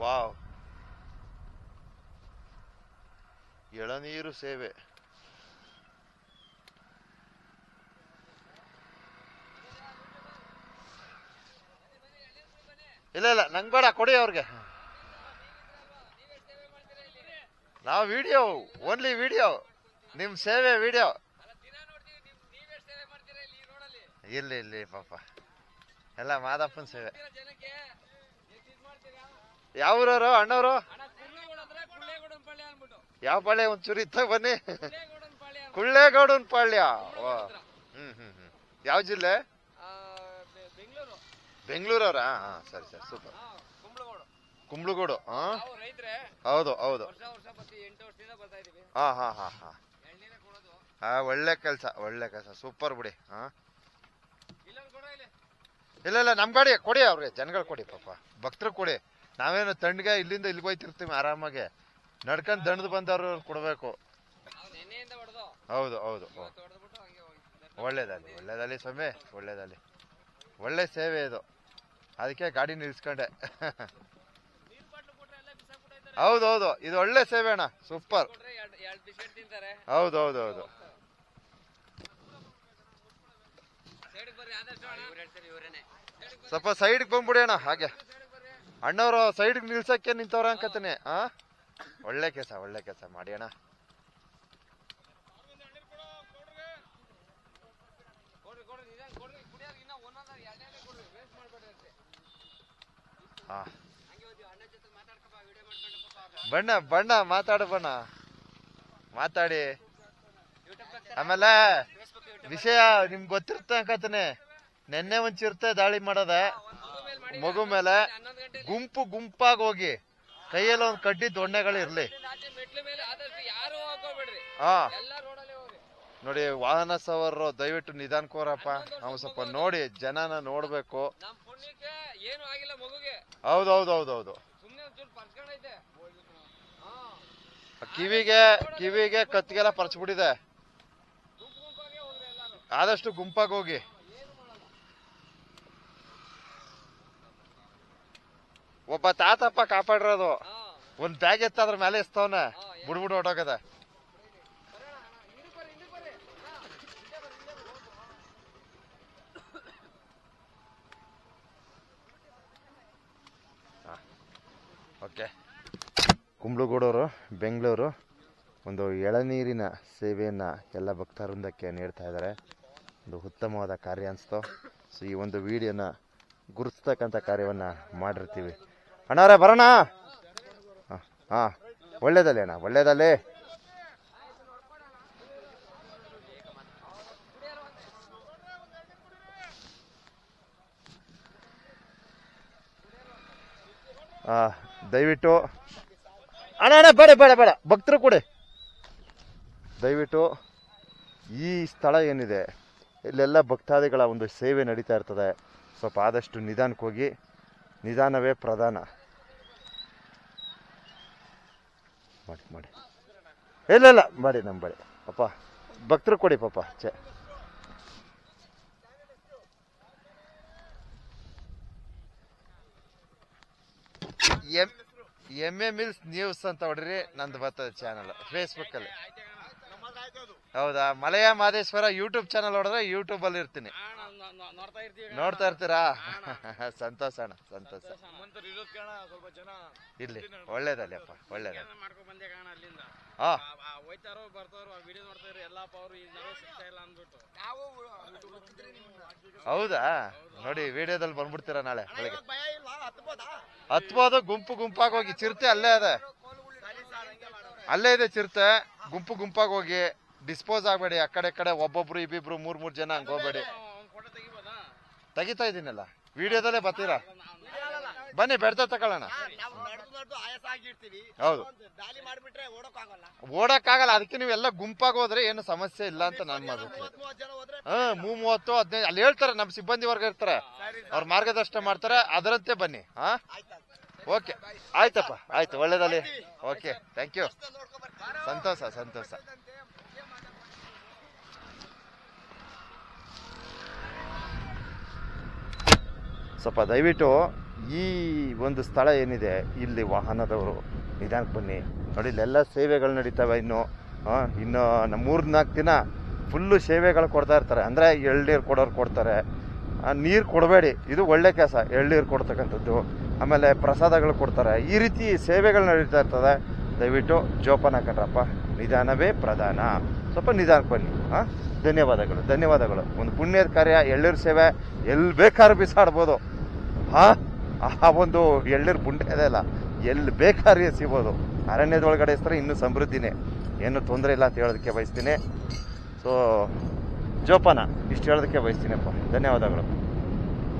Wow, ಎಳನೀರು ಸೇವೆ. ಇಲ್ಲ ಇಲ್ಲ, ನಂಗೆ ಬೇಡ, ಕೊಡಿ ಅವ್ರಿಗೆ. ನಾವು ವಿಡಿಯೋ, ಓನ್ಲಿ ವಿಡಿಯೋ, ನಿಮ್ ಸೇವೆ ವಿಡಿಯೋ. ಇಲ್ಲಿ ಇಲ್ಲಿ ಪಾಪ ಎಲ್ಲ ಮಾದಪ್ಪನ ಸೇವೆ. ಯಾವ್ರವರು ಅಣ್ಣವರು? ಯಾವ ಪಾಳ್ಯ? ಒಂಚೂರು ಇತ್ತ ಬನ್ನಿ. ಕುಳ್ಳೇಗೌಡನ್ ಪಾಳ್ಯ. ಯಾವ ಜಿಲ್ಲೆ? ಬೆಂಗಳೂರವ್ರಾ? ಹಾ, ಸರಿ ಸರಿ, ಸೂಪರ್. ಕುಂಬ್ಳಗೋಡು. ಹಾ, ಹೌದು ಹೌದು. ಹಾ ಹಾ ಹಾ ಹಾ ಹಾ, ಒಳ್ಳೆ ಕೆಲಸ, ಒಳ್ಳೆ ಕೆಲಸ, ಸೂಪರ್ ಬಿಡಿ. ಹಾ, ಇಲ್ಲ ಇಲ್ಲ, ನಮ್ ಗಾಡಿ ಕೊಡಿ, ಅವ್ರಿಗೆ ಜನಗಳು ಕೊಡಿ, ಪಾಪ ಭಕ್ತರು ಕೊಡಿ. ನಾವೇನು ತಣ್ಣಗೆ ಇಲ್ಲಿಂದ ಇಲ್ಲಿಗೆ ಹೋಯ್ತಿರ್ತೀವಿ ಆರಾಮಾಗೆ, ನಡ್ಕೊಂಡ್ ದಂಡದ ಬಂದವ್ರು ಕೊಡ್ಬೇಕು. ಹೌದು ಹೌದು. ಒಳ್ಳೇದಲ್ಲಿ ಒಳ್ಳೇದಲ್ಲಿ ಸ್ವಾಮಿ, ಒಳ್ಳೇದಲ್ಲಿ. ಒಳ್ಳೆ ಸೇವೆ ಇದು, ಅದಕ್ಕೆ ಗಾಡಿ ನಿಲ್ಸ್ಕೊಂಡೆ. ಹೌದೌದು, ಇದು ಒಳ್ಳೆ ಸೇವೆ ಅಣ್ಣ, ಸೂಪರ್. ಹೌದೌದು ಹೌದು. ಸ್ವಲ್ಪ ಸೈಡ್ಗೆ ಬಂದ್ಬಿಡಿ ಅಣ್ಣ, ಹಾಗೆ ಅಣ್ಣವ್ರು ಸೈಡ್ಗೆ ನಿಲ್ಸಕ್ಕೆ ನಿಂತವ್ರ ಅನ್ಕತೀನಿ. ಹಾ, ಒಳ್ಳೆ ಕೆಲಸ, ಒಳ್ಳೆ ಕೆಲಸ ಮಾಡಿ ಅಣ್ಣ. ಹಾ, ಬಣ್ಣ ಬಣ್ಣ ಮಾತಾಡು, ಬಣ್ಣ ಮಾತಾಡಿ. ಆಮೇಲೆ ವಿಷಯ ನಿಮ್ಗೆ ಗೊತ್ತಿರುತ್ತೆ ಅನ್ಕತೀನಿ, ನೆನ್ನೆ ಒಂಚಿರುತ್ತೆ ದಾಳಿ ಮಾಡೋದ ಮಗು ಮೇಲೆ. ಗುಂಪು ಗುಂಪಾಗಿ ಹೋಗಿ ಕೈಯಲ್ಲಿ ಒಂದ್ ಕಡ್ಡಿ ದೊಣ್ಣೆಗಳು ಇರ್ಲಿ. ಹಾ, ನೋಡಿ, ವಾಹನ ಸವಾರರು ದಯವಿಟ್ಟು ನಿಧಾನಕೋರಪ್ಪ. ನಾವು ಸ್ವಲ್ಪ ನೋಡಿ, ಜನನ ನೋಡ್ಬೇಕು. ಹೌದೌದೌದೌದು. ಕಿವಿಗೆ ಕತ್ತಿಗೆಲ್ಲ ಪರ್ಚ್ಬಿಟ್ಟಿದೆ. ಆದಷ್ಟು ಗುಂಪಾಗಿ ಹೋಗಿ. ಒಬ್ಬ ತಾತಪ್ಪ ಕಾಪಾಡಿರೋದು, ಒಂದ್ ಬ್ಯಾಗ್ ಎತ್ತ ಅದ್ರ ಮೇಲೆ ಎಸ್ತವನ, ಬುಡ್ಬುಡ್ ಹೊಟ್ಟೋಗದ. ಓಕೆ, ಕುಂಬ್ಳಗೂಡವರು ಬೆಂಗಳೂರು ಒಂದು ಎಳನೀರಿನ ಸೇವೆಯನ್ನು ಎಲ್ಲ ಭಕ್ತವೃಂದಕ್ಕೆ ನೀಡ್ತಾ ಇದ್ದಾರೆ. ಒಂದು ಉತ್ತಮವಾದ ಕಾರ್ಯ ಅನಿಸ್ತು. ಸೊ ಈ ಒಂದು ವಿಡಿಯೋನ ಗುರುತಿಸ್ತಕ್ಕಂಥ ಕಾರ್ಯವನ್ನು ಮಾಡಿರ್ತೀವಿ. ಅಣ್ಣವ್ರೆ ಬರೋಣ? ಹಾಂ, ಒಳ್ಳೇದಲ್ಲಿ ಅಣ್ಣ, ಒಳ್ಳೇದಲ್ಲಿ. ದಯವಿಟ್ಟು ಅಣ್ಣ ಅಣ್ಣ, ಬೇಡ ಬೇಡ ಬೇಡ, ಭಕ್ತರು ಕೊಡಿ ದಯವಿಟ್ಟು. ಈ ಸ್ಥಳ ಏನಿದೆ, ಇಲ್ಲೆಲ್ಲ ಭಕ್ತಾದಿಗಳ ಒಂದು ಸೇವೆ ನಡೀತಾ ಇರ್ತದೆ. ಸ್ವಲ್ಪ ಆದಷ್ಟು ನಿಧಾನಕ್ಕೆ ಹೋಗಿ, ನಿಧಾನವೇ ಪ್ರಧಾನ. ಮಾಡಿ ಮಾಡಿ, ಇಲ್ಲ ಇಲ್ಲ ಮಾಡಿ, ನಮ್ಮ ಬಳಿ ಪಾಪ ಭಕ್ತರು ಕೊಡಿ ಪಾಪ. ಎಮ್ ಎ ಮಿಲ್ಸ್ ನ್ಯೂಸ್ ಅಂತ ಹೊಡ್ರಿ, ನಂದು ಬರ್ತದೆ ಚಾನಲ್ ಫೇಸ್ಬುಕ್ ಅಲ್ಲಿ. ಹೌದಾ? ಮಲಯ ಮಾದೇಶ್ವರ ಯೂಟ್ಯೂಬ್ ಚಾನಲ್ ಹೊಡೆದ್ರೆ ಯೂಟ್ಯೂಬ್ ಅಲ್ಲಿ ಇರ್ತೀನಿ, ನೋಡ್ತಾ ಇರ್ತೀರಾ? ಸಂತೋಷ ಅಣ್ಣ, ಸಂತೋಷ. ಇಲ್ಲಿ ಒಳ್ಳೇದಲ್ಲಿ ಅಪ್ಪ, ಒಳ್ಳೇದ. ಹಾ, ಹೌದಾ? ನೋಡಿ, ವಿಡಿಯೋದಲ್ಲಿ ಬಂದ್ಬಿಡ್ತೀರಾ ನಾಳೆ ಬೆಳಗ್ಗೆ. ಹತ್ಬೋದು, ಗುಂಪು ಗುಂಪಾಗಿ ಹೋಗಿ. ಚಿರತೆ ಅಲ್ಲೇ ಇದೆ, ಅಲ್ಲೇ ಇದೆ ಚಿರತೆ. ಗುಂಪು ಗುಂಪಾಗಿ ಹೋಗಿ, ಡಿಸ್ಪೋಸ್ ಆಗಬೇಡಿ. ಆ ಕಡೆ ಕಡೆ ಒಬ್ಬೊಬ್ರು ಇಬ್ಬಿಬ್ರು ಮೂರ್ ಜನ ಹಂಗೆ ಹೋಗ್ಬೇಡಿ. ತೆಗಿತಾ ಇದೀನಲ್ಲ, ವಿಡಿಯೋದಲ್ಲೇ ಬರ್ತೀರಾ? ಬನ್ನಿ, ಬೆಡ್ತ ತಗೊಳ್ಳೋಣ. ಹೌದು, ಓಡಕ್ಕಾಗಲ್ಲ. ಅದಕ್ಕೆ ನೀವೆಲ್ಲ ಗುಂಪಾಗಿ ಹೋದ್ರೆ ಏನು ಸಮಸ್ಯೆ ಇಲ್ಲ ಅಂತ ನಾನು ಮಾತಾಡ್ತೀನಿ. 30, 15 ಅಲ್ಲಿ ಹೇಳ್ತಾರೆ, ನಮ್ಮ ಸಿಬ್ಬಂದಿ ವರ್ಗ ಇರ್ತಾರೆ, ಅವ್ರ ಮಾರ್ಗದರ್ಶನ ಮಾಡ್ತಾರೆ, ಅದರಂತೆ ಬನ್ನಿ. ಹಾ, ಓಕೆ, ಆಯ್ತಪ್ಪ, ಆಯ್ತು, ಒಳ್ಳೇದಲ್ಲಿ. ಓಕೆ, ಥ್ಯಾಂಕ್ ಯು, ಸಂತೋಷ ಸಂತೋಷ. ಸ್ವಲ್ಪ ದಯವಿಟ್ಟು ಈ ಒಂದು ಸ್ಥಳ ಏನಿದೆ ಇಲ್ಲಿ ವಾಹನದವರು ನಿಧಾನಕ್ಕೆ ಬನ್ನಿ ನೋಡಿ. ಇಲ್ಲೆಲ್ಲ ಸೇವೆಗಳು ನಡೀತವೆ. ಇನ್ನು 3-4 ದಿನ ಫುಲ್ಲು ಸೇವೆಗಳು ಕೊಡ್ತಾ ಇರ್ತಾರೆ. ಅಂದರೆ ಎಳ್ನೀರು ಕೊಡೋರು ಕೊಡ್ತಾರೆ. ನೀರು ಕೊಡಬೇಡಿ, ಇದು ಒಳ್ಳೆ ಕೆಲಸ. ಎಳ್ನೀರು ಕೊಡ್ತಕ್ಕಂಥದ್ದು, ಆಮೇಲೆ ಪ್ರಸಾದಗಳು ಕೊಡ್ತಾರೆ. ಈ ರೀತಿ ಸೇವೆಗಳು ನಡೀತಾ ಇರ್ತದೆ. ದಯವಿಟ್ಟು ಜೋಪಾನ ಕಣ್ರಪ್ಪ, ನಿಧಾನವೇ ಪ್ರಧಾನ. ಸ್ವಲ್ಪ ನಿಧಾನಕ್ಕೆ ಬನ್ನಿ. ಧನ್ಯವಾದಗಳು. ಒಂದು ಪುಣ್ಯದ ಕಾರ್ಯ, ಎಳ್ನೀರು ಸೇವೆ ಎಲ್ಲಿ ಬೇಕಾದ್ರೂ ಬಿಸಾಡ್ಬೋದು. ಆ ಒಂದು ಎಳ್ನೀರು ಬುಂಡೆ ಇದೆಯಲ್ಲ, ಎಲ್ಲಿ ಬೇಕಾದ್ರೂ ಸಿಗ್ಬೋದು. ಅರಣ್ಯದೊಳಗಡೆ ಇಸ್ತಾರೆ ಇನ್ನೂ ಸಮೃದ್ಧಿನೇ, ಏನೂ ತೊಂದರೆ ಇಲ್ಲ ಅಂತ ಹೇಳೋದಕ್ಕೆ ಬಯಸ್ತೀನಿ. ಸೊ ಜೋಪಾನ, ಇಷ್ಟು ಹೇಳೋದಕ್ಕೆ ಬಯಸ್ತೀನಪ್ಪ. ಧನ್ಯವಾದಗಳು.